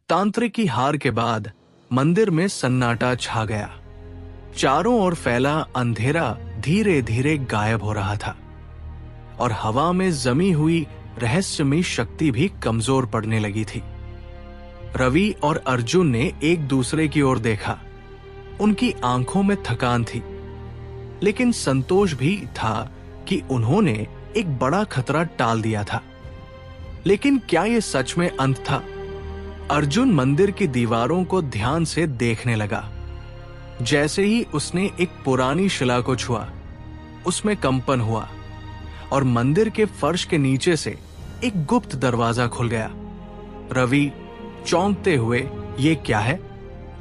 तांत्रिक की हार के बाद मंदिर में सन्नाटा छा गया। चारों ओर फैला अंधेरा धीरे धीरे गायब हो रहा था और हवा में जमी हुई रहस्यमयी शक्ति भी कमजोर पड़ने लगी थी। रवि और अर्जुन ने एक दूसरे की ओर देखा। उनकी आंखों में थकान थी, लेकिन संतोष भी था कि उन्होंने एक बड़ा खतरा टाल दिया था। लेकिन क्या यह सच में अंत था? अर्जुन मंदिर की दीवारों को ध्यान से देखने लगा। जैसे ही उसने एक पुरानी शिला को छुआ, उसमें कंपन हुआ और मंदिर के फर्श के नीचे से एक गुप्त दरवाजा खुल गया। रवि चौंकते हुए, ये क्या है?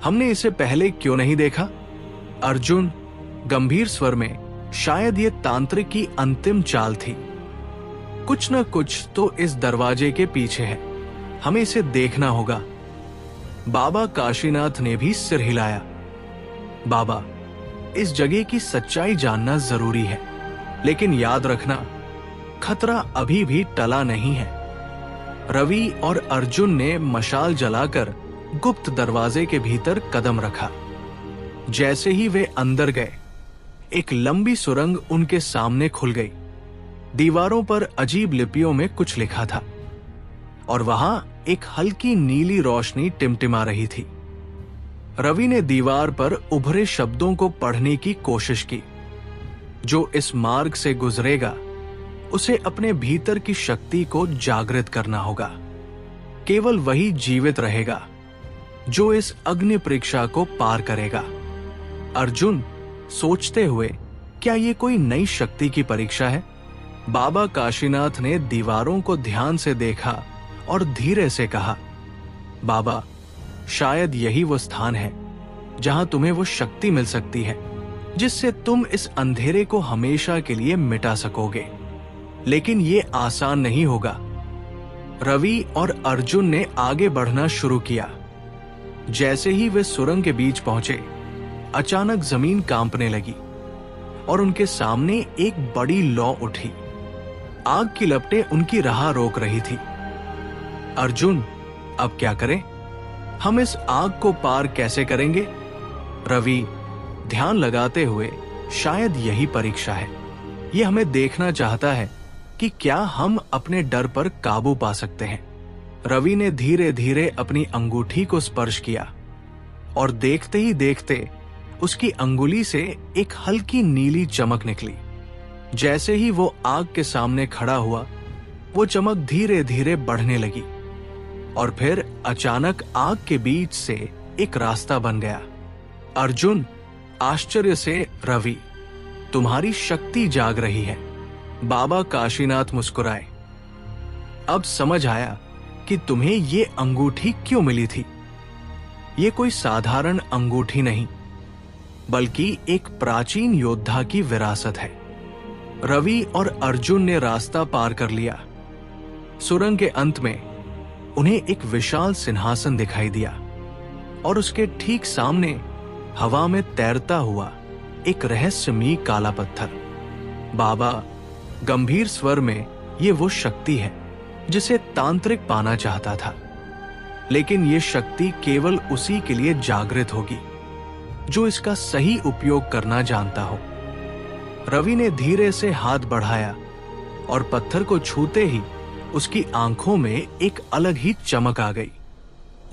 हमने इसे पहले क्यों नहीं देखा? अर्जुन गंभीर स्वर में, शायद ये तांत्रिक की अंतिम चाल थी। कुछ न कुछ तो इस दरवाजे के पीछे है, हमें इसे देखना होगा। बाबा काशीनाथ ने भी सिर हिलाया। बाबा, इस जगह की सच्चाई जानना जरूरी है, लेकिन याद रखना, खतरा अभी भी टला नहीं है। रवि और अर्जुन ने मशाल जलाकर गुप्त दरवाजे के भीतर कदम रखा। जैसे ही वे अंदर गए, एक लंबी सुरंग उनके सामने खुल गई। दीवारों पर अजीब लिपियों में कुछ लिखा था और वहां एक हल्की नीली रोशनी टिमटिमा रही थी। रवि ने दीवार पर उभरे शब्दों को पढ़ने की कोशिश की। जो इस मार्ग से गुजरेगा, उसे अपने भीतर की शक्ति को जागृत करना होगा। केवल वही जीवित रहेगा जो इस अग्नि परीक्षा को पार करेगा। अर्जुन सोचते हुए, क्या ये कोई नई शक्ति की परीक्षा है? बाबा काशीनाथ ने दीवारों को ध्यान से देखा और धीरे से कहा, बाबा, शायद यही वो स्थान है जहां तुम्हें वो शक्ति मिल सकती है जिससे तुम इस अंधेरे को हमेशा के लिए मिटा सकोगे। लेकिन ये आसान नहीं होगा। रवि और अर्जुन ने आगे बढ़ना शुरू किया। जैसे ही वे सुरंग के बीच पहुंचे, अचानक जमीन कांपने लगी और उनके सामने एक बड़ी लौ उठी। आग की लपटें उनकी राह रोक रही थी। अर्जुन, अब क्या करें? हम इस आग को पार कैसे करेंगे? रवि ध्यान लगाते हुए, शायद यही परीक्षा है। यह हमें देखना चाहता है कि क्या हम अपने डर पर काबू पा सकते हैं। रवि ने धीरे धीरे अपनी अंगूठी को स्पर्श किया और देखते ही देखते उसकी अंगुली से एक हल्की नीली चमक निकली। जैसे ही वो आग के सामने खड़ा हुआ, वो चमक धीरे धीरे बढ़ने लगी और फिर अचानक आग के बीच से एक रास्ता बन गया। अर्जुन आश्चर्य से, रवि, तुम्हारी शक्ति जाग रही है। बाबा काशीनाथ मुस्कुराए। अब समझ आया कि तुम्हें ये अंगूठी क्यों मिली थी। ये कोई साधारण अंगूठी नहीं, बल्कि एक प्राचीन योद्धा की विरासत है। रवि और अर्जुन ने रास्ता पार कर लिया। सुरंग के अंत में उन्हें एक विशाल सिंहासन दिखाई दिया और उसके ठीक सामने हवा में तैरता हुआ एक रहस्यमयी काला पत्थर। बाबा गंभीर स्वर में, ये वो शक्ति है जिसे तांत्रिक पाना चाहता था, लेकिन ये शक्ति केवल उसी के लिए जागृत होगी जो इसका सही उपयोग करना जानता हो। रवि ने धीरे से हाथ बढ़ाया और पत्थर को छूते ही उसकी आंखों में एक अलग ही चमक आ गई।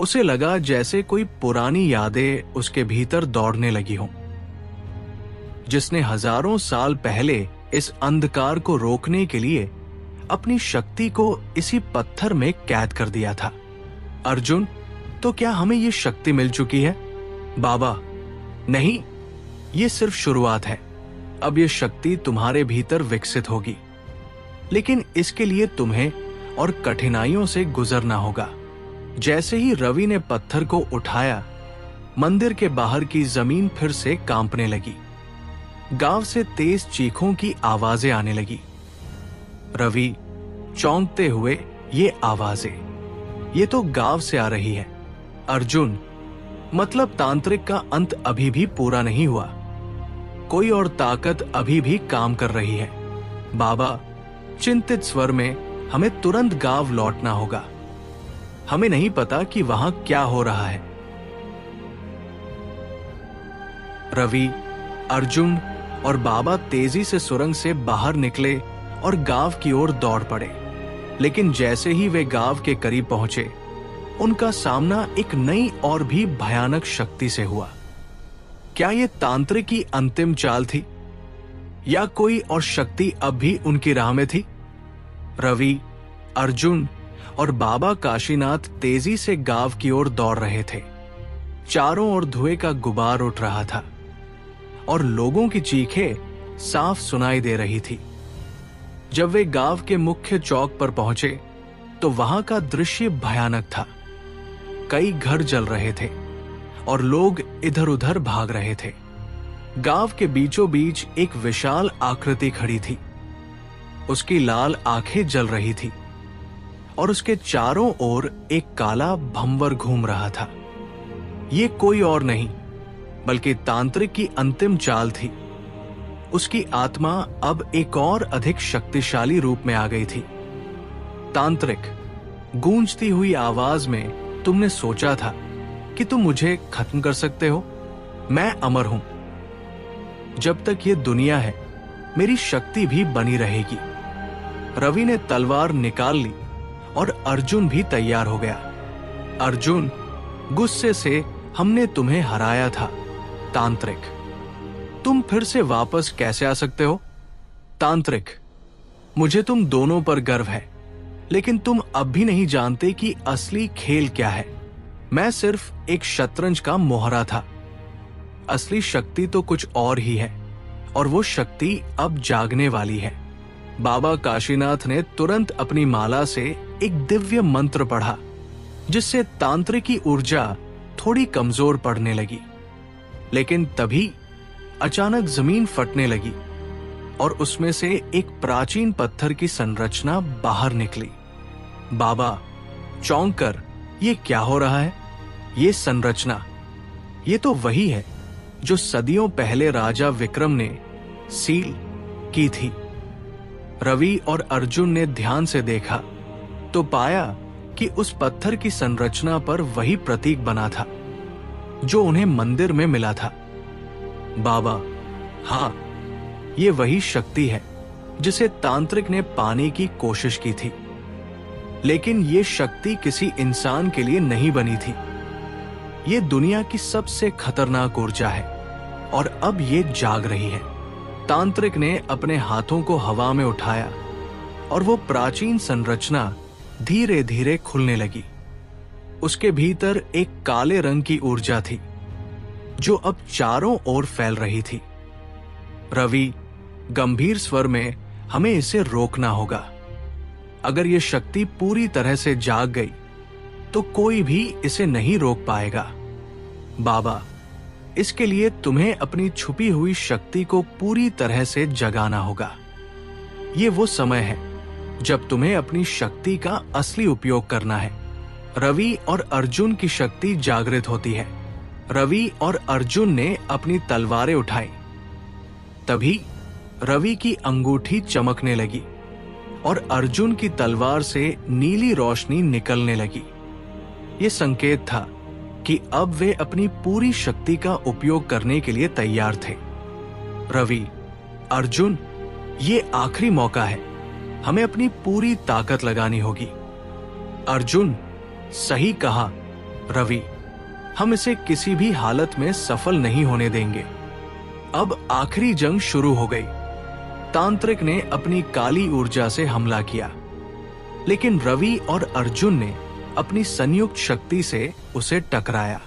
उसे लगा जैसे कोई पुरानी यादें उसके भीतर दौड़ने लगी हों, जिसने हजारों साल पहले इस अंधकार को रोकने के लिए अपनी शक्ति को इसी पत्थर में कैद कर दिया था। अर्जुन, तो क्या हमें ये शक्ति मिल चुकी है? बाबा, नहीं, ये सिर्फ शुरुआत है। अब ये शक्ति तुम्हारे भीतर विकसित होगी, लेकिन इसके लिए तुम्हें और कठिनाइयों से गुजरना होगा। जैसे ही रवि ने पत्थर को उठाया, मंदिर के बाहर की जमीन फिर से कांपने लगी। गांव से तेज चीखों की आवाजें आने लगी। रवि चौंकते हुए, ये आवाजें, ये तो गांव से आ रही है। अर्जुन, मतलब तांत्रिक का अंत अभी भी पूरा नहीं हुआ। कोई और ताकत अभी भी काम कर रही है। बाबा चिंतित स्वर में, हमें तुरंत गांव लौटना होगा। हमें नहीं पता कि वहां क्या हो रहा है। रवि, अर्जुन और बाबा तेजी से सुरंग से बाहर निकले और गांव की ओर दौड़ पड़े। लेकिन जैसे ही वे गांव के करीब पहुंचे, उनका सामना एक नई और भी भयानक शक्ति से हुआ। क्या यह तांत्रिक की अंतिम चाल थी, या कोई और शक्ति अब भी उनकी राह में थी? रवि, अर्जुन और बाबा काशीनाथ तेजी से गांव की ओर दौड़ रहे थे। चारों ओर धुएं का गुबार उठ रहा था और लोगों की चीखें साफ सुनाई दे रही थी। जब वे गांव के मुख्य चौक पर पहुंचे तो वहां का दृश्य भयानक था। कई घर जल रहे थे और लोग इधर उधर भाग रहे थे। गांव के बीचों बीच एक विशाल आकृति खड़ी थी। उसकी लाल आंखें जल रही थी और उसके चारों ओर एक काला भंवर घूम रहा था। ये कोई और नहीं बल्कि तांत्रिक की अंतिम चाल थी। उसकी आत्मा अब एक और अधिक शक्तिशाली रूप में आ गई थी। तांत्रिक, गूंजती हुई आवाज में तुमने सोचा था कि तुम मुझे खत्म कर सकते हो। मैं अमर हूं। जब तक ये दुनिया है, मेरी शक्ति भी बनी रहेगी। रवि ने तलवार निकाल ली और अर्जुन भी तैयार हो गया। अर्जुन, गुस्से से हमने तुम्हें हराया था। तांत्रिक, तुम फिर से वापस कैसे आ सकते हो? तांत्रिक, मुझे तुम दोनों पर गर्व है, लेकिन तुम अब भी नहीं जानते कि असली खेल क्या है। मैं सिर्फ एक शतरंज का मोहरा था। असली शक्ति तो कुछ और ही है, और वो शक्ति अब जागने वाली है। बाबा काशीनाथ ने तुरंत अपनी माला से एक दिव्य मंत्र पढ़ा, जिससे तांत्रिक की ऊर्जा थोड़ी कमजोर पड़ने लगी। लेकिन तभी अचानक जमीन फटने लगी और उसमें से एक प्राचीन पत्थर की संरचना बाहर निकली। बाबा चौंक कर, ये क्या हो रहा है? ये संरचना, ये तो वही है जो सदियों पहले राजा विक्रम ने सील की थी। रवि और अर्जुन ने ध्यान से देखा तो पाया कि उस पत्थर की संरचना पर वही प्रतीक बना था जो उन्हें मंदिर में मिला था। बाबा, हाँ, ये वही शक्ति है जिसे तांत्रिक ने पाने की कोशिश की थी। लेकिन ये शक्ति किसी इंसान के लिए नहीं बनी थी। ये दुनिया की सबसे खतरनाक ऊर्जा है और अब ये जाग रही है। तांत्रिक ने अपने हाथों को हवा में उठाया और वो प्राचीन संरचना धीरे धीरे खुलने लगी। उसके भीतर एक काले रंग की ऊर्जा थी जो अब चारों ओर फैल रही थी। रवि, गंभीर स्वर में, हमें इसे रोकना होगा। अगर ये शक्ति पूरी तरह से जाग गई तो कोई भी इसे नहीं रोक पाएगा। बाबा, इसके लिए तुम्हें अपनी छुपी हुई शक्ति को पूरी तरह से जगाना होगा। ये वो समय है जब तुम्हें अपनी शक्ति का असली उपयोग करना है। रवि और अर्जुन की शक्ति जागृत होती है। रवि और अर्जुन ने अपनी तलवारें उठाई। तभी रवि की अंगूठी चमकने लगी और अर्जुन की तलवार से नीली रोशनी निकलने लगी। ये संकेत था कि अब वे अपनी पूरी शक्ति का उपयोग करने के लिए तैयार थे। रवि, अर्जुन, ये आखिरी मौका है। हमें अपनी पूरी ताकत लगानी होगी। अर्जुन, सही कहा रवि, हम इसे किसी भी हालत में सफल नहीं होने देंगे। अब आखिरी जंग शुरू हो गई। तांत्रिक ने अपनी काली ऊर्जा से हमला किया, लेकिन रवि और अर्जुन ने अपनी संयुक्त शक्ति से उसे टकराया।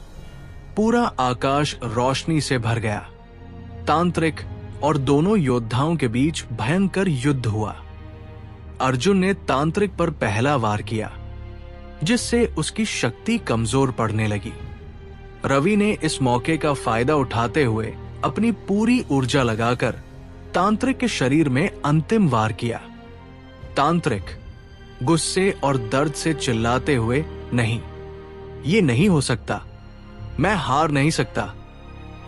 पूरा आकाश रोशनी से भर गया। तांत्रिक और दोनों योद्धाओं के बीच भयंकर युद्ध हुआ। अर्जुन ने तांत्रिक पर पहला वार किया, जिससे उसकी शक्ति कमजोर पड़ने लगी। रवि ने इस मौके का फायदा उठाते हुए अपनी पूरी ऊर्जा लगाकर तांत्रिक के शरीर में अंतिम वार किया। तांत्रिक गुस्से और दर्द से चिल्लाते हुए, नहीं, ये नहीं हो सकता, मैं हार नहीं सकता।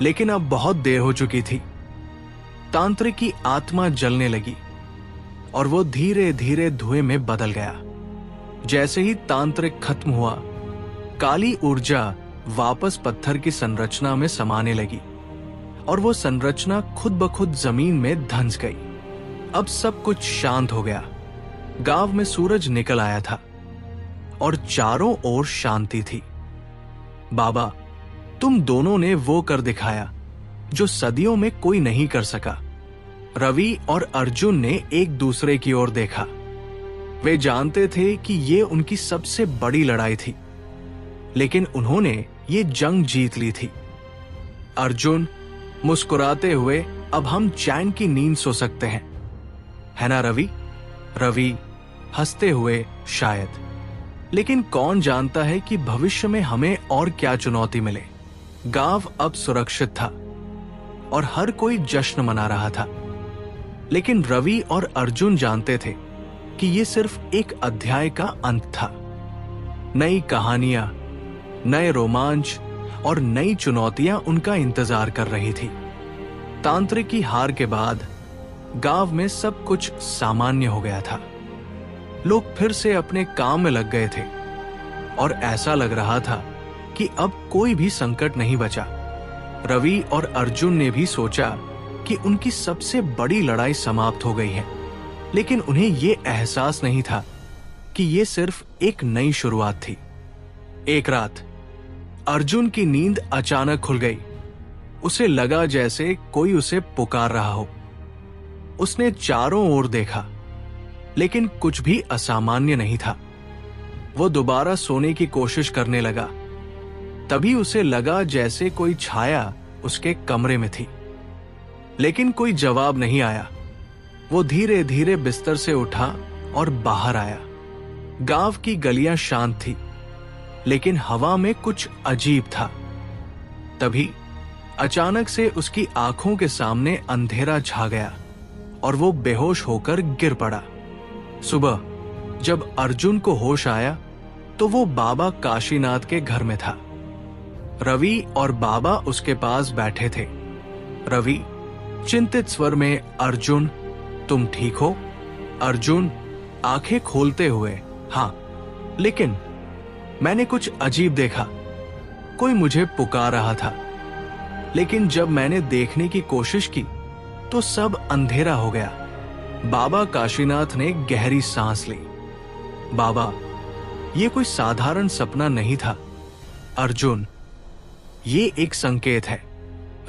लेकिन अब बहुत देर हो चुकी थी। तांत्रिक की आत्मा जलने लगी और वो धीरे धीरे धुएं में बदल गया। जैसे ही तांत्रिक खत्म हुआ, काली ऊर्जा वापस पत्थर की संरचना में समाने लगी और वो संरचना खुद ब खुद जमीन में धंस गई। अब सब कुछ शांत हो गया। गांव में सूरज निकल आया था और चारों ओर शांति थी। बाबा, तुम दोनों ने वो कर दिखाया जो सदियों में कोई नहीं कर सका। रवि और अर्जुन ने एक दूसरे की ओर देखा। वे जानते थे कि ये उनकी सबसे बड़ी लड़ाई थी, लेकिन उन्होंने ये जंग जीत ली थी। अर्जुन मुस्कुराते हुए, अब हम चैन की नींद सो सकते हैं, है ना रवि? रवि हंसते हुए, शायद, लेकिन कौन जानता है कि भविष्य में हमें और क्या चुनौती मिले। गांव अब सुरक्षित था और हर कोई जश्न मना रहा था, लेकिन रवि और अर्जुन जानते थे कि ये सिर्फ एक अध्याय का अंत था। नई कहानियां, नए रोमांच और नई चुनौतियां उनका इंतजार कर रही थी। तांत्रिक की हार के बाद गांव में सब कुछ सामान्य हो गया था। लोग फिर से अपने काम में लग गए थे और ऐसा लग रहा था कि अब कोई भी संकट नहीं बचा। रवि और अर्जुन ने भी सोचा कि उनकी सबसे बड़ी लड़ाई समाप्त हो गई है, लेकिन उन्हें यह एहसास नहीं था कि यह सिर्फ एक नई शुरुआत थी। एक रात अर्जुन की नींद अचानक खुल गई। उसे लगा जैसे कोई उसे पुकार रहा हो। उसने चारों ओर देखा, लेकिन कुछ भी असामान्य नहीं था। वो दोबारा सोने की कोशिश करने लगा। तभी उसे लगा जैसे कोई छाया उसके कमरे में थी, लेकिन कोई जवाब नहीं आया। वो धीरे धीरे बिस्तर से उठा और बाहर आया। गांव की गलियां शांत थी, लेकिन हवा में कुछ अजीब था। तभी अचानक से उसकी आंखों के सामने अंधेरा छा गया और वो बेहोश होकर गिर पड़ा। सुबह जब अर्जुन को होश आया तो वो बाबा काशीनाथ के घर में था। रवि और बाबा उसके पास बैठे थे। रवि चिंतित स्वर में, अर्जुन तुम ठीक हो? अर्जुन आंखें खोलते हुए, हाँ, लेकिन मैंने कुछ अजीब देखा। कोई मुझे पुकार रहा था, लेकिन जब मैंने देखने की कोशिश की तो सब अंधेरा हो गया। बाबा काशीनाथ ने गहरी सांस ली। बाबा, ये कोई साधारण सपना नहीं था। अर्जुन, ये एक संकेत है।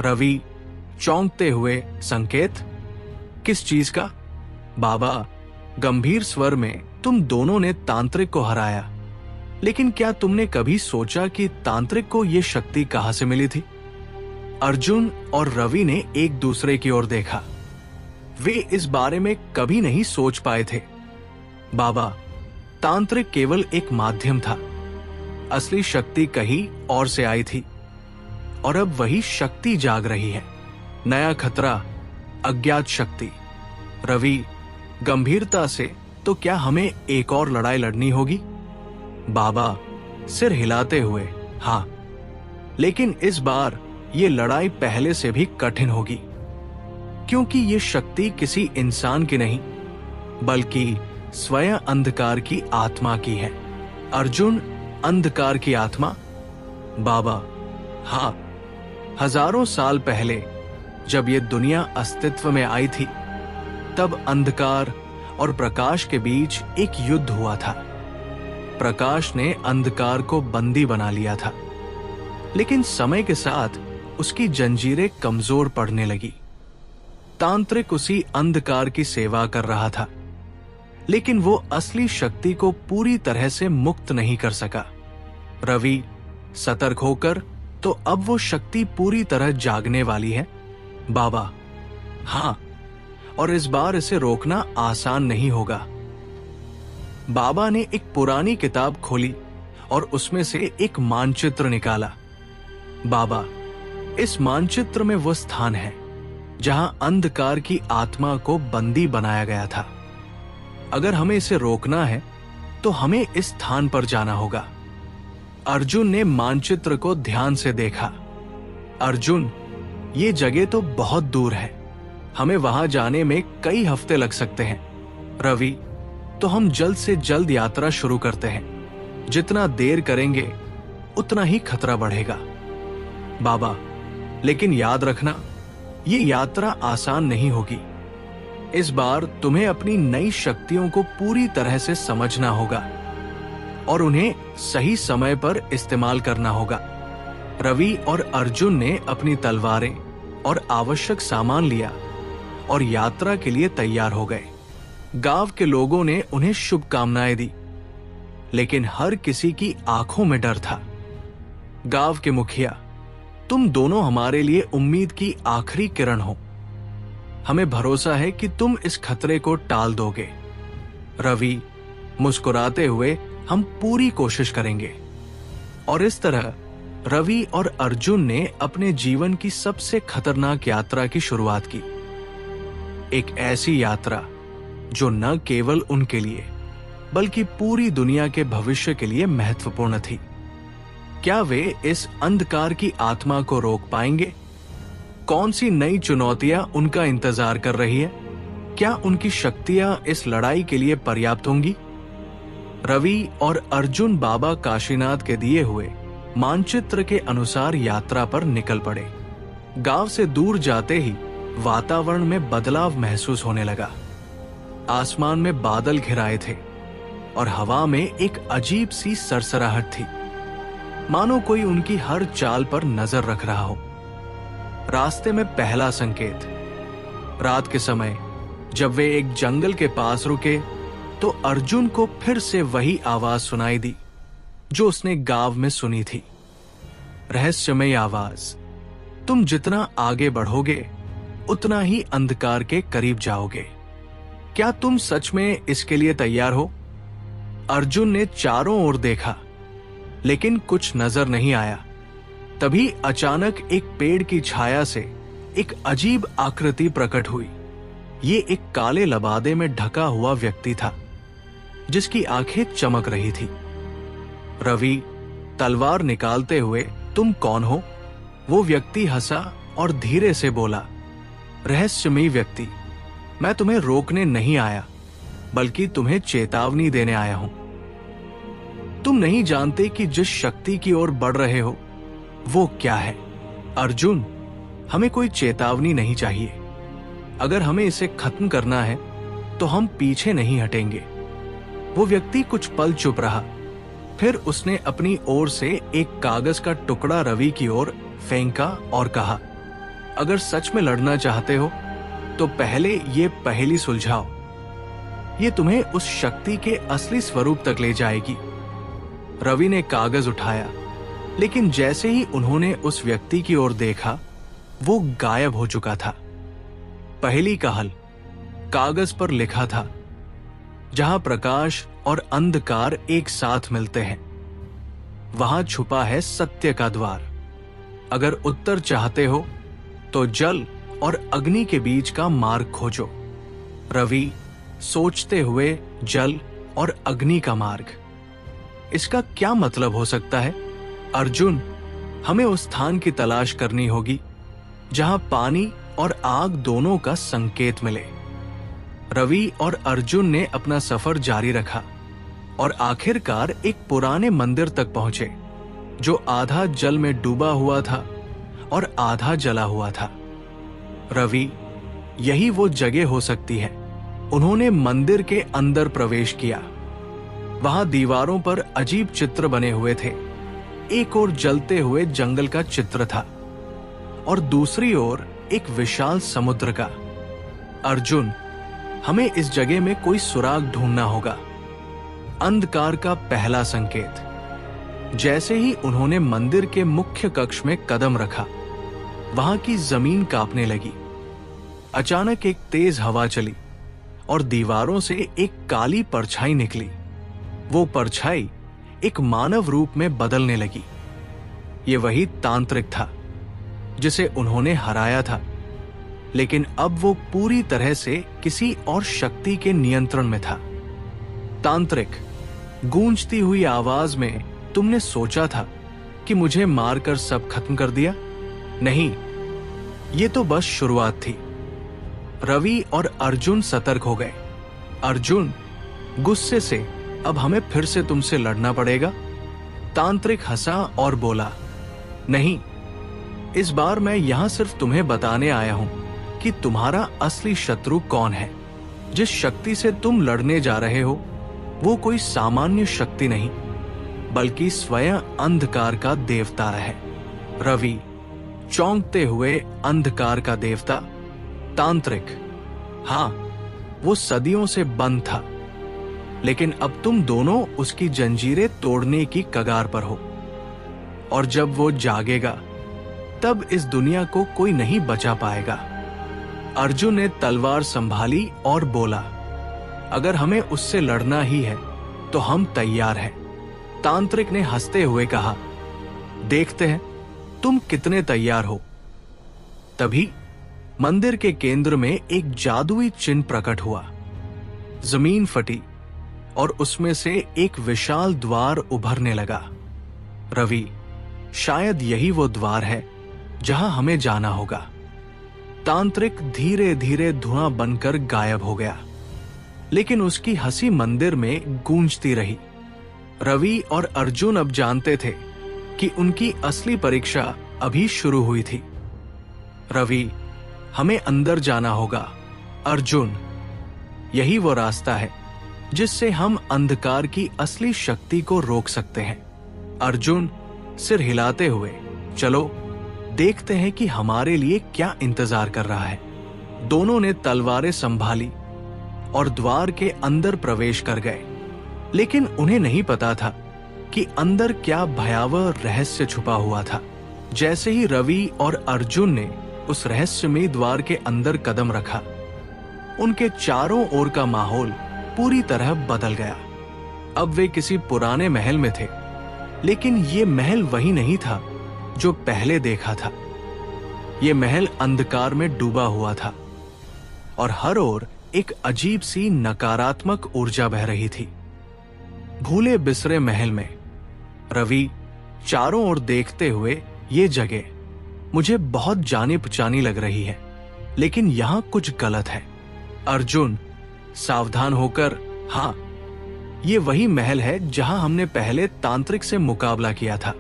रवि चौंकते हुए, संकेत? किस चीज का? बाबा गंभीर स्वर में, तुम दोनों ने तांत्रिक को हराया, लेकिन क्या तुमने कभी सोचा कि तांत्रिक को यह शक्ति कहां से मिली थी? अर्जुन और रवि ने एक दूसरे की ओर देखा। वे इस बारे में कभी नहीं सोच पाए थे। बाबा, तांत्रिक केवल एक माध्यम था। असली शक्ति कहीं और से आई थी और अब वही शक्ति जाग रही है। नया खतरा, अज्ञात शक्ति। रवि गंभीरता से, तो क्या हमें एक और लड़ाई लड़नी होगी? बाबा सिर हिलाते हुए, हाँ, लेकिन इस बार ये लड़ाई पहले से भी कठिन होगी, क्योंकि ये शक्ति किसी इंसान की नहीं, बल्कि स्वयं अंधकार की आत्मा की है। अर्जुन, अंधकार की आत्मा? बाबा, हाँ, हजारों साल पहले जब ये दुनिया अस्तित्व में आई थी, तब अंधकार और प्रकाश के बीच एक युद्ध हुआ था। प्रकाश ने अंधकार को बंदी बना लिया था, लेकिन समय के साथ उसकी जंजीरें कमजोर पड़ने लगी। तांत्रिक उसी अंधकार की सेवा कर रहा था, लेकिन वो असली शक्ति को पूरी तरह से मुक्त नहीं कर सका। रवि सतर्क होकर, तो अब वो शक्ति पूरी तरह जागने वाली है। बाबा, हाँ, और इस बार इसे रोकना आसान नहीं होगा। बाबा ने एक पुरानी किताब खोली और उसमें से एक मानचित्र निकाला। बाबा, इस मानचित्र में वो स्थान है जहां अंधकार की आत्मा को बंदी बनाया गया था। अगर हमें इसे रोकना है तो हमें इस स्थान पर जाना होगा। अर्जुन ने मानचित्र को ध्यान से देखा। अर्जुन, ये जगह तो बहुत दूर है, हमें वहां जाने में कई हफ्ते लग सकते हैं। रवि, तो हम जल्द से जल्द यात्रा शुरू करते हैं। जितना देर करेंगे उतना ही खतरा बढ़ेगा। बाबा, लेकिन याद रखना, ये यात्रा आसान नहीं होगी। इस बार तुम्हें अपनी नई शक्तियों को पूरी तरह से समझना होगा और उन्हें सही समय पर इस्तेमाल करना होगा। रवि और अर्जुन ने अपनी तलवारें और आवश्यक सामान लिया और यात्रा के लिए तैयार हो गए। गांव के लोगों ने उन्हें शुभकामनाएं दी, लेकिन हर किसी की आंखों में डर था। गांव के मुखिया, तुम दोनों हमारे लिए उम्मीद की आखिरी किरण हो। हमें भरोसा है कि तुम इस खतरे को टाल दोगे। रवि मुस्कुराते हुए, हम पूरी कोशिश करेंगे। और इस तरह रवि और अर्जुन ने अपने जीवन की सबसे खतरनाक यात्रा की शुरुआत की। एक ऐसी यात्रा जो न केवल उनके लिए बल्कि पूरी दुनिया के भविष्य के लिए महत्वपूर्ण थी। क्या वे इस अंधकार की आत्मा को रोक पाएंगे? कौन सी नई चुनौतियां उनका इंतजार कर रही है? क्या उनकी शक्तियां इस लड़ाई के लिए पर्याप्त होंगी? रवि और अर्जुन बाबा काशीनाथ के दिए हुए मानचित्र के अनुसार यात्रा पर निकल पड़े। गांव से दूर जाते ही वातावरण में बदलाव महसूस होने लगा। आसमान में बादल घिराए थे और हवा में एक अजीब सी सरसराहट थी, मानो कोई उनकी हर चाल पर नजर रख रहा हो। रास्ते में पहला संकेत, रात के समय जब वे एक जंगल के पास रुके तो अर्जुन को फिर से वही आवाज सुनाई दी जो उसने गांव में सुनी थी। रहस्यमय आवाज, तुम जितना आगे बढ़ोगे उतना ही अंधकार के करीब जाओगे। क्या तुम सच में इसके लिए तैयार हो? अर्जुन ने चारों ओर देखा, लेकिन कुछ नजर नहीं आया। तभी अचानक एक पेड़ की छाया से एक अजीब आकृति प्रकट हुई। ये एक काले लबादे में ढका हुआ व्यक्ति था, जिसकी आंखें चमक रही थी। रवि तलवार निकालते हुए, तुम कौन हो? वो व्यक्ति हंसा और धीरे से बोला, रहस्यमयी व्यक्ति, मैं तुम्हें रोकने नहीं आया, बल्कि तुम्हें चेतावनी देने आया हूं। तुम नहीं जानते कि जिस शक्ति की ओर बढ़ रहे हो वो क्या है। अर्जुन, हमें कोई चेतावनी नहीं चाहिए। अगर हमें इसे खत्म करना है तो हम पीछे नहीं हटेंगे। वो व्यक्ति कुछ पल चुप रहा, फिर उसने अपनी ओर से एक कागज का टुकड़ा रवि की ओर फेंका और कहा, अगर सच में लड़ना चाहते हो तो पहले ये पहेली सुलझाओ। ये तुम्हें उस शक्ति के असली स्वरूप तक ले जाएगी। रवि ने कागज उठाया, लेकिन जैसे ही उन्होंने उस व्यक्ति की ओर देखा, वो गायब हो चुका था। पहेली का हल कागज पर लिखा था, जहां प्रकाश और अंधकार एक साथ मिलते हैं, वहां छुपा है सत्य का द्वार। अगर उत्तर चाहते हो तो जल और अग्नि के बीच का मार्ग खोजो। रवि सोचते हुए, जल और अग्नि का मार्ग, इसका क्या मतलब हो सकता है? अर्जुन, हमें उस स्थान की तलाश करनी होगी जहां पानी और आग दोनों का संकेत मिले। रवि और अर्जुन ने अपना सफर जारी रखा और आखिरकार एक पुराने मंदिर तक पहुंचे, जो आधा जल में डूबा हुआ था और आधा जला हुआ था। रवि, यही वो जगह हो सकती है। उन्होंने मंदिर के अंदर प्रवेश किया। वहां दीवारों पर अजीब चित्र बने हुए थे। एक ओर जलते हुए जंगल का चित्र था और दूसरी ओर एक विशाल समुद्र का। अर्जुन, हमें इस जगह में कोई सुराग ढूंढना होगा। अंधकार का पहला संकेत। जैसे ही उन्होंने मंदिर के मुख्य कक्ष में कदम रखा, वहां की जमीन कांपने लगी। अचानक एक तेज हवा चली और दीवारों से एक काली परछाई निकली। वो परछाई एक मानव रूप में बदलने लगी। ये वही तांत्रिक था जिसे उन्होंने हराया था, लेकिन अब वो पूरी तरह से किसी और शक्ति के नियंत्रण में था। तांत्रिक, गूंजती हुई आवाज में, तुमने सोचा था कि मुझे मारकर सब खत्म कर दिया? नहीं, ये तो बस शुरुआत थी। रवि और अर्जुन सतर्क हो गए। अर्जुन, गुस्से से, अब हमें फिर से तुमसे लड़ना पड़ेगा। तांत्रिक हंसा और बोला, नहीं, इस बार मैं यहां सिर्फ तुम्हें बताने आया हूं कि तुम्हारा असली शत्रु कौन है। जिस शक्ति से तुम लड़ने जा रहे हो वो कोई सामान्य शक्ति नहीं, बल्कि स्वयं अंधकार का देवता है। रवि, चौंकते हुए, अंधकार का देवता? तांत्रिक, हां, वो सदियों से बंद था, लेकिन अब तुम दोनों उसकी जंजीरें तोड़ने की कगार पर हो, और जब वो जागेगा तब इस दुनिया को कोई नहीं बचा पाएगा। अर्जुन ने तलवार संभाली और बोला, अगर हमें उससे लड़ना ही है तो हम तैयार हैं। तांत्रिक ने हंसते हुए कहा, देखते हैं तुम कितने तैयार हो। तभी मंदिर के केंद्र में एक जादुई चिन्ह प्रकट हुआ। जमीन फटी और उसमें से एक विशाल द्वार उभरने लगा। रवि, शायद यही वो द्वार है जहां हमें जाना होगा। तांत्रिक धीरे धीरे धुआं बनकर गायब हो गया, लेकिन उसकी हंसी मंदिर में गूंजती रही। रवि और अर्जुन अब जानते थे कि उनकी असली परीक्षा अभी शुरू हुई थी। रवि, हमें अंदर जाना होगा। अर्जुन, यही वो रास्ता है जिससे हम अंधकार की असली शक्ति को रोक सकते हैं। अर्जुन सिर हिलाते हुए, चलो देखते हैं कि हमारे लिए क्या इंतजार कर रहा है। दोनों ने तलवारें संभाली और द्वार के अंदर प्रवेश कर गए, लेकिन उन्हें नहीं पता था कि अंदर क्या भयावह रहस्य छुपा हुआ था। जैसे ही रवि और अर्जुन ने उस रहस्यमयी द्वार के अंदर कदम रखा, उनके चारों ओर का माहौल पूरी तरह बदल गया। अब वे किसी पुराने महल में थे, लेकिन ये महल वही नहीं था जो पहले देखा था। ये महल अंधकार में डूबा हुआ था और हर ओर एक अजीब सी नकारात्मक ऊर्जा बह रही थी। भूले बिसरे महल में रवि चारों ओर देखते हुए, ये जगह मुझे बहुत जानी पहचानी लग रही है, लेकिन यहां कुछ गलत है। अर्जुन, सावधान होकर, हां, ये वही महल है जहां हमने पहले तांत्रिक से मुकाबला किया था,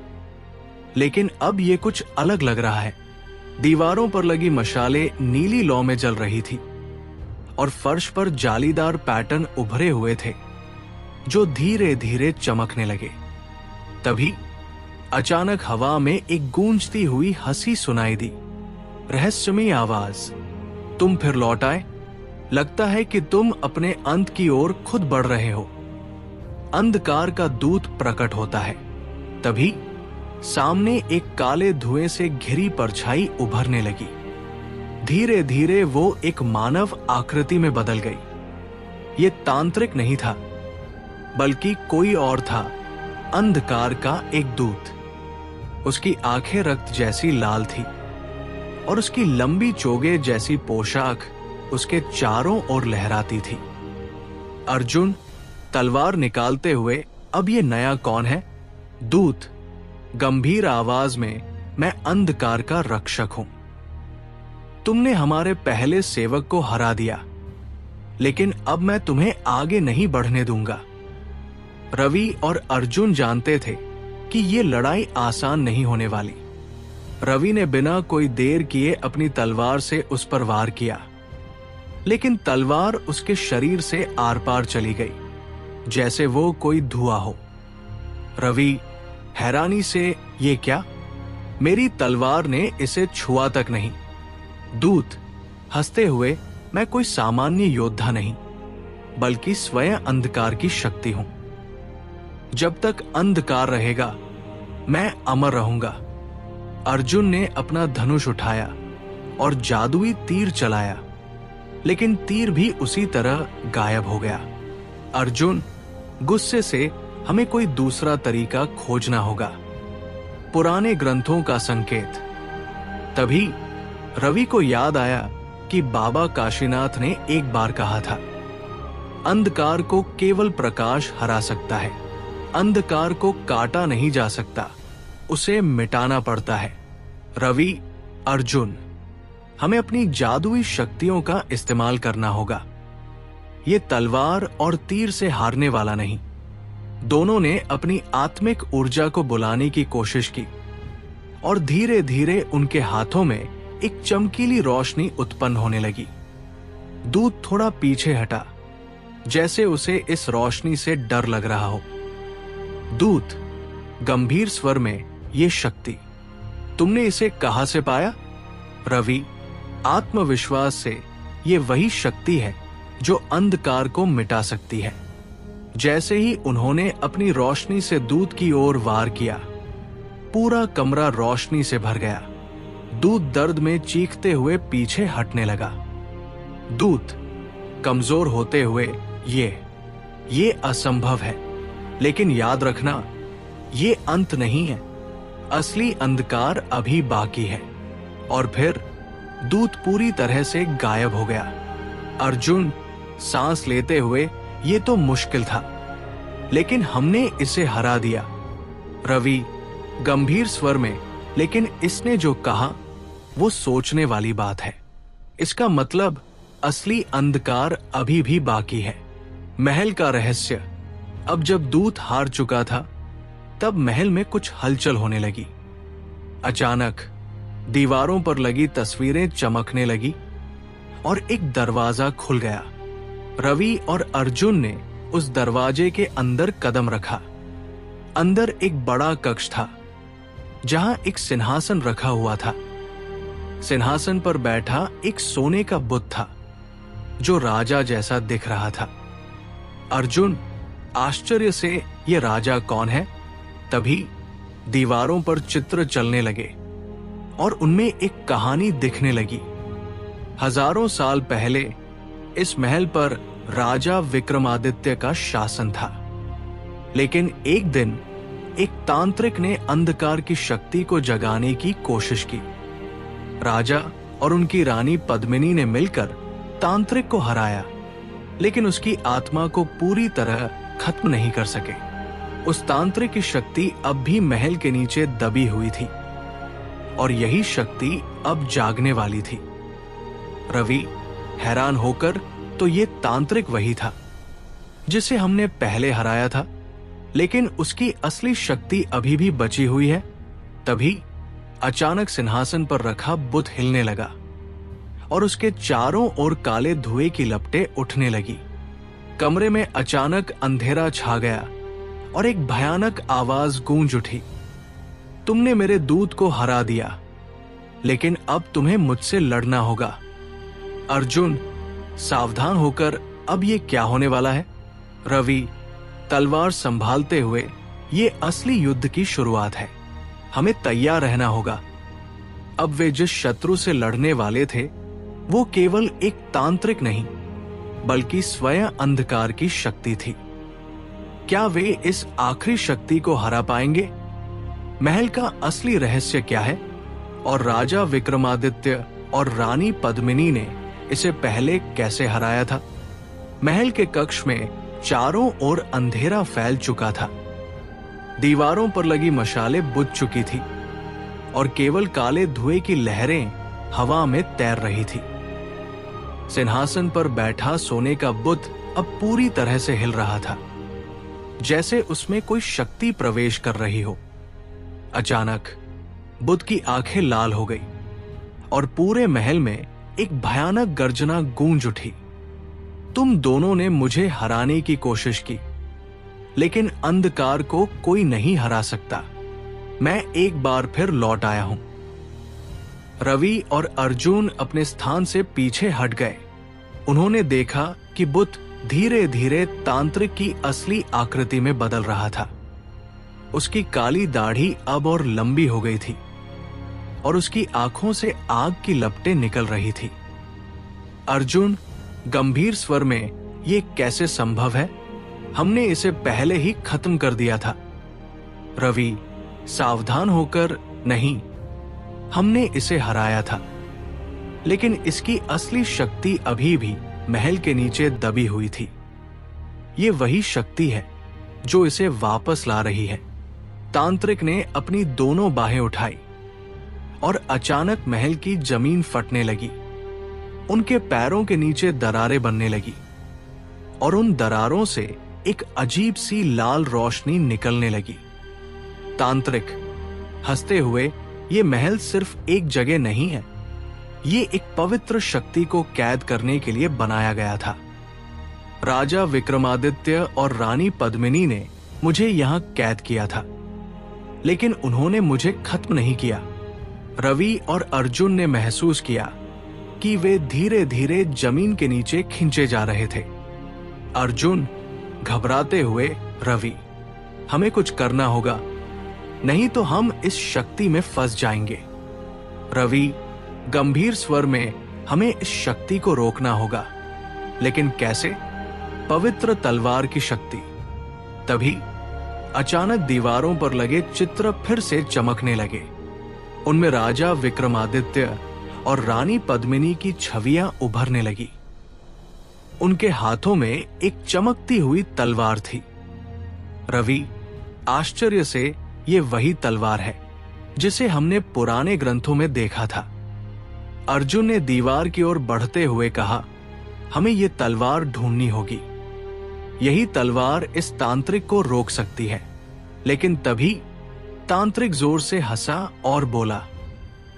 लेकिन अब ये कुछ अलग लग रहा है। दीवारों पर लगी मशालें नीली लौ में जल रही थी और फर्श पर जालीदार पैटर्न उभरे हुए थे जो धीरे धीरे चमकने लगे। तभी अचानक हवा में एक गूंजती हुई हंसी सुनाई दी। रहस्यमयी आवाज, तुम फिर लौट आए। लगता है कि तुम अपने अंत की ओर खुद बढ़ रहे हो। अंधकार का दूत प्रकट होता है। तभी सामने एक काले धुएं से घिरी परछाई उभरने लगी। धीरे धीरे वो एक मानव आकृति में बदल गई। ये तांत्रिक नहीं था, बल्कि कोई और था, अंधकार का एक दूत। उसकी आंखें रक्त जैसी लाल थी और उसकी लंबी चोगे जैसी पोशाक उसके चारों ओर लहराती थी। अर्जुन तलवार निकालते हुए, अब ये नया कौन है? दूत गंभीर आवाज में, मैं अंधकार का रक्षक हूं। तुमने हमारे पहले सेवक को हरा दिया, लेकिन अब मैं तुम्हें आगे नहीं बढ़ने दूंगा। रवि और अर्जुन जानते थे कि ये लड़ाई आसान नहीं होने वाली। रवि ने बिना कोई देर किए अपनी तलवार से उस पर वार किया, लेकिन तलवार उसके शरीर से आर पार चली गई, जैसे वो कोई धुआं हो। रवि हैरानी से, ये क्या? मेरी तलवार ने इसे छुआ तक नहीं। दूत हंसते हुए, मैं कोई सामान्य योद्धा नहीं, बल्कि स्वयं अंधकार की शक्ति हूं। जब तक अंधकार रहेगा मैं अमर रहूंगा। अर्जुन ने अपना धनुष उठाया और जादुई तीर चलाया, लेकिन तीर भी उसी तरह गायब हो गया। अर्जुन गुस्से से, हमें कोई दूसरा तरीका खोजना होगा। पुराने ग्रंथों का संकेत। तभी रवि को याद आया कि बाबा काशीनाथ ने एक बार कहा था, अंधकार को केवल प्रकाश हरा सकता है। अंधकार को काटा नहीं जा सकता, उसे मिटाना पड़ता है। रवि, अर्जुन, हमें अपनी जादुई शक्तियों का इस्तेमाल करना होगा। ये तलवार और तीर से हारने वाला नहीं, दोनों ने अपनी आत्मिक ऊर्जा को बुलाने की कोशिश की और धीरे धीरे उनके हाथों में एक चमकीली रोशनी उत्पन्न होने लगी। दूत थोड़ा पीछे हटा, जैसे उसे इस रोशनी से डर लग रहा हो। दूत गंभीर स्वर में, ये शक्ति तुमने इसे कहां से पाया? रवि आत्मविश्वास से, ये वही शक्ति है जो अंधकार को मिटा सकती है। जैसे ही उन्होंने अपनी रोशनी से दूत की ओर वार किया, पूरा कमरा रोशनी से भर गया। दूत दर्द में चीखते हुए पीछे हटने लगा। दूत कमजोर होते हुए, ये असंभव है, लेकिन याद रखना, ये अंत नहीं है, असली अंधकार अभी बाकी है। और फिर दूत पूरी तरह से गायब हो गया। अर्जुन सांस लेते हुए, ये तो मुश्किल था, लेकिन हमने इसे हरा दिया। रवि गंभीर स्वर में, लेकिन इसने जो कहा वो सोचने वाली बात है। इसका मतलब असली अंधकार अभी भी बाकी है। महल का रहस्य। अब जब दूत हार चुका था, तब महल में कुछ हलचल होने लगी। अचानक दीवारों पर लगी तस्वीरें चमकने लगी और एक दरवाजा खुल गया। रवि और अर्जुन ने उस दरवाजे के अंदर कदम रखा। अंदर एक बड़ा कक्ष था, जहां एक सिंहासन रखा हुआ था। सिंहासन पर बैठा एक सोने का बुत था, जो राजा जैसा दिख रहा था। अर्जुन आश्चर्य से, ये राजा कौन है? तभी दीवारों पर चित्र चलने लगे और उनमें एक कहानी दिखने लगी। हजारों साल पहले इस महल पर राजा विक्रमादित्य का शासन था। लेकिन एक दिन एक तांत्रिक ने अंधकार की शक्ति को जगाने की कोशिश की। राजा और उनकी रानी पद्मिनी ने मिलकर तांत्रिक को हराया, लेकिन उसकी आत्मा को पूरी तरह खत्म नहीं कर सके। उस तांत्रिक की शक्ति अब भी महल के नीचे दबी हुई थी और यही शक्ति अब जागने वाली थी। रवि हैरान होकर, तो ये तांत्रिक वही था जिसे हमने पहले हराया था, लेकिन उसकी असली शक्ति अभी भी बची हुई है। तभी अचानक सिंहासन पर रखा बुत हिलने लगा और उसके चारों ओर काले धुएं की लपटें उठने लगी। कमरे में अचानक अंधेरा छा गया और एक भयानक आवाज गूंज उठी, तुमने मेरे दूत को हरा दिया, लेकिन अब तुम्हें मुझसे लड़ना होगा। अर्जुन सावधान होकर, अब ये क्या होने वाला है? रवि तलवार संभालते हुए, ये असली युद्ध की शुरुआत है, हमें तैयार रहना होगा। अब वे जिस शत्रु से लड़ने वाले थे, वो केवल एक तांत्रिक नहीं, बल्कि स्वयं अंधकार की शक्ति थी। क्या वे इस आखिरी शक्ति को हरा पाएंगे? महल का असली रहस्य क्या है? और राजा विक्रमादित्य और रानी पद्मिनी ने इसे पहले कैसे हराया था? महल के कक्ष में चारों ओर अंधेरा फैल चुका था। दीवारों पर लगी मशालें बुझ चुकी थी और केवल काले धुएं की लहरें हवा में तैर रही थी। सिंहासन पर बैठा सोने का बुत अब पूरी तरह से हिल रहा था, जैसे उसमें कोई शक्ति प्रवेश कर रही हो। अचानक बुद्ध की आंखें लाल हो गई और पूरे महल में एक भयानक गर्जना गूंज उठी। तुम दोनों ने मुझे हराने की कोशिश की, लेकिन अंधकार को कोई नहीं हरा सकता। मैं एक बार फिर लौट आया हूं। रवि और अर्जुन अपने स्थान से पीछे हट गए। उन्होंने देखा कि बुद्ध धीरे धीरे तांत्रिक की असली आकृति में बदल रहा था। उसकी काली दाढ़ी अब और लंबी हो गई थी और उसकी आंखों से आग की लपटें निकल रही थी। अर्जुन गंभीर स्वर में, ये कैसे संभव है? हमने इसे पहले ही खत्म कर दिया था। रवि सावधान होकर, नहीं, हमने इसे हराया था, लेकिन इसकी असली शक्ति अभी भी महल के नीचे दबी हुई थी। ये वही शक्ति है जो इसे वापस ला रही है। तांत्रिक ने अपनी दोनों बाहें उठाई और अचानक महल की जमीन फटने लगी। उनके पैरों के नीचे दरारें बनने लगी और उन दरारों से एक अजीब सी लाल रोशनी निकलने लगी। तांत्रिक, हंसते हुए, ये महल सिर्फ एक जगह नहीं है, ये एक पवित्र शक्ति को कैद करने के लिए बनाया गया था। राजा विक्रमादित्य और रानी पद्मिनी ने मुझे यहां कैद किया था, लेकिन उन्होंने मुझे खत्म नहीं किया। रवि और अर्जुन ने महसूस किया कि वे धीरे धीरे जमीन के नीचे खींचे जा रहे थे। अर्जुन घबराते हुए, रवि, हमें कुछ करना होगा, नहीं तो हम इस शक्ति में फंस जाएंगे। रवि गंभीर स्वर में, हमें इस शक्ति को रोकना होगा, लेकिन कैसे? पवित्र तलवार की शक्ति। तभी अचानक दीवारों पर लगे चित्र फिर से चमकने लगे। उनमें राजा विक्रमादित्य और रानी पद्मिनी की छवियां उभरने लगी। उनके हाथों में एक चमकती हुई तलवार थी। रवि, आश्चर्य से, ये वही तलवार है जिसे हमने पुराने ग्रंथों में देखा था। अर्जुन ने दीवार की ओर बढ़ते हुए कहा, हमें ये तलवार ढूंढनी होगी। यही तलवार इस तांत्रिक को रोक सकती है। लेकिन तभी तांत्रिक जोर से हंसा और बोला,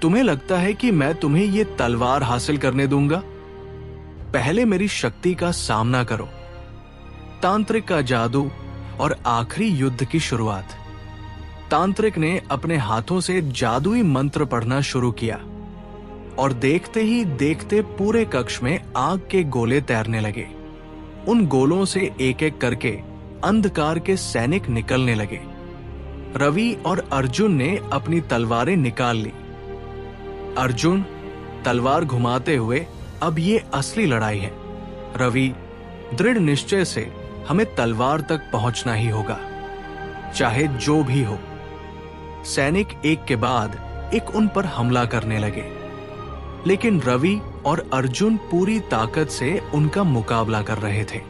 तुम्हें लगता है कि मैं तुम्हें ये तलवार हासिल करने दूंगा? पहले मेरी शक्ति का सामना करो। तांत्रिक का जादू और आखिरी युद्ध की शुरुआत। तांत्रिक ने अपने हाथों से जादुई मंत्र पढ़ना शुरू किया और देखते ही देखते पूरे कक्ष में आग के गोले तैरने लगे। उन गोलों से एक एक करके अंधकार के सैनिक निकलने लगे। रवि और अर्जुन ने अपनी तलवारें निकाल ली। अर्जुन तलवार घुमाते हुए, अब ये असली लड़ाई है। रवि दृढ़ निश्चय से, हमें तलवार तक पहुंचना ही होगा, चाहे जो भी हो। सैनिक एक के बाद एक उन पर हमला करने लगे, लेकिन रवि और अर्जुन पूरी ताकत से उनका मुकाबला कर रहे थे।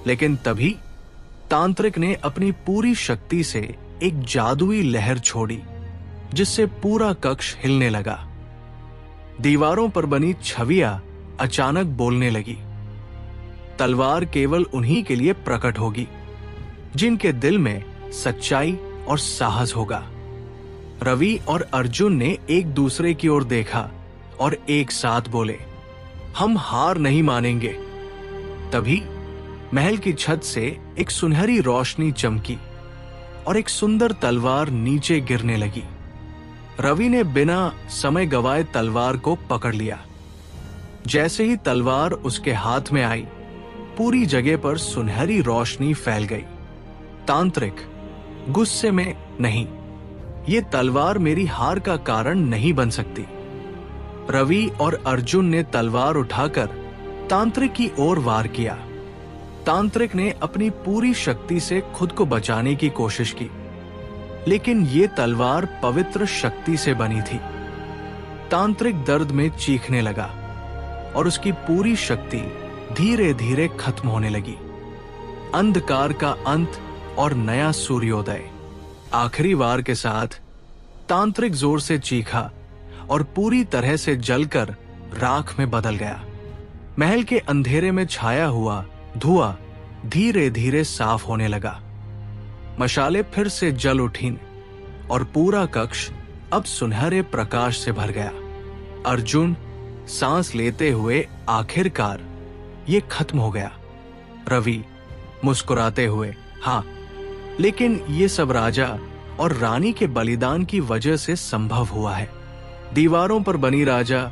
लेकिन तभी तांत्रिक ने अपनी पूरी शक्ति से एक जादुई लहर छोड़ी, जिससे पूरा कक्ष हिलने लगा। दीवारों पर बनी छवियां अचानक बोलने लगी। तलवार केवल उन्हीं के लिए प्रकट होगी जिनके दिल में सच्चाई और साहस होगा। रवि और अर्जुन ने एक दूसरे की ओर देखा और एक साथ बोले, हम हार नहीं मानेंगे। तभी महल की छत से एक सुनहरी रोशनी चमकी और एक सुंदर तलवार नीचे गिरने लगी। रवि ने बिना समय गवाए तलवार को पकड़ लिया। जैसे ही तलवार उसके हाथ में आई, पूरी जगह पर सुनहरी रोशनी फैल गई। तांत्रिक गुस्से में, नहीं, ये तलवार मेरी हार का कारण नहीं बन सकती। रवि और अर्जुन ने तलवार उठाकर तांत्रिक की ओर वार किया। तांत्रिक ने अपनी पूरी शक्ति से खुद को बचाने की कोशिश की, लेकिन ये तलवार पवित्र शक्ति से बनी थी। तांत्रिक दर्द में चीखने लगा और उसकी पूरी शक्ति धीरे धीरे खत्म होने लगी। अंधकार का अंत और नया सूर्योदय। आखिरी वार के साथ तांत्रिक जोर से चीखा और पूरी तरह से जलकर राख में बदल गया। महल के अंधेरे में छाया हुआ धुआं धीरे धीरे साफ होने लगा। मशालें फिर से जल उठीं और पूरा कक्ष अब सुनहरे प्रकाश से भर गया। अर्जुन सांस लेते हुए, आखिरकार ये खत्म हो गया। रवि मुस्कुराते हुए, हाँ, लेकिन ये सब राजा और रानी के बलिदान की वजह से संभव हुआ है। दीवारों पर बनी राजा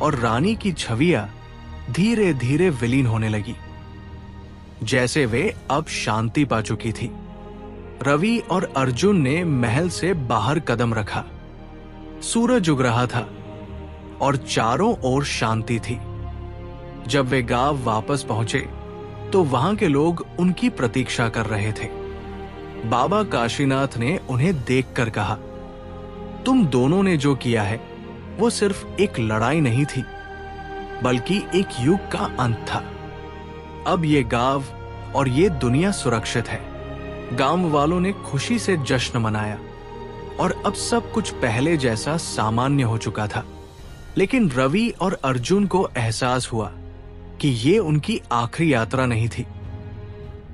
और रानी की छवियां धीरे धीरे विलीन होने लगी, जैसे वे अब शांति पा चुकी थी। रवि और अर्जुन ने महल से बाहर कदम रखा। सूरज उग रहा था और चारों ओर शांति थी। जब वे गांव वापस पहुंचे तो वहां के लोग उनकी प्रतीक्षा कर रहे थे। बाबा काशीनाथ ने उन्हें देखकर कहा, तुम दोनों ने जो किया है वो सिर्फ एक लड़ाई नहीं थी, बल्कि एक युग का अंत था। अब ये गांव और ये दुनिया सुरक्षित है। गांव वालों ने खुशी से जश्न मनाया और अब सब कुछ पहले जैसा सामान्य हो चुका था। लेकिन रवि और अर्जुन को एहसास हुआ कि ये उनकी आखिरी यात्रा नहीं थी।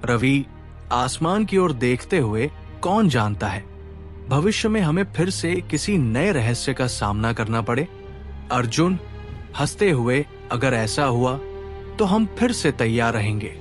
रवि आसमान की ओर देखते हुए कौन जानता है, भविष्य में हमें फिर से किसी नए रहस्य का सामना करना पड़े। अर्जुन हंसते हुए, अगर ऐसा हुआ तो हम फिर से तैयार रहेंगे।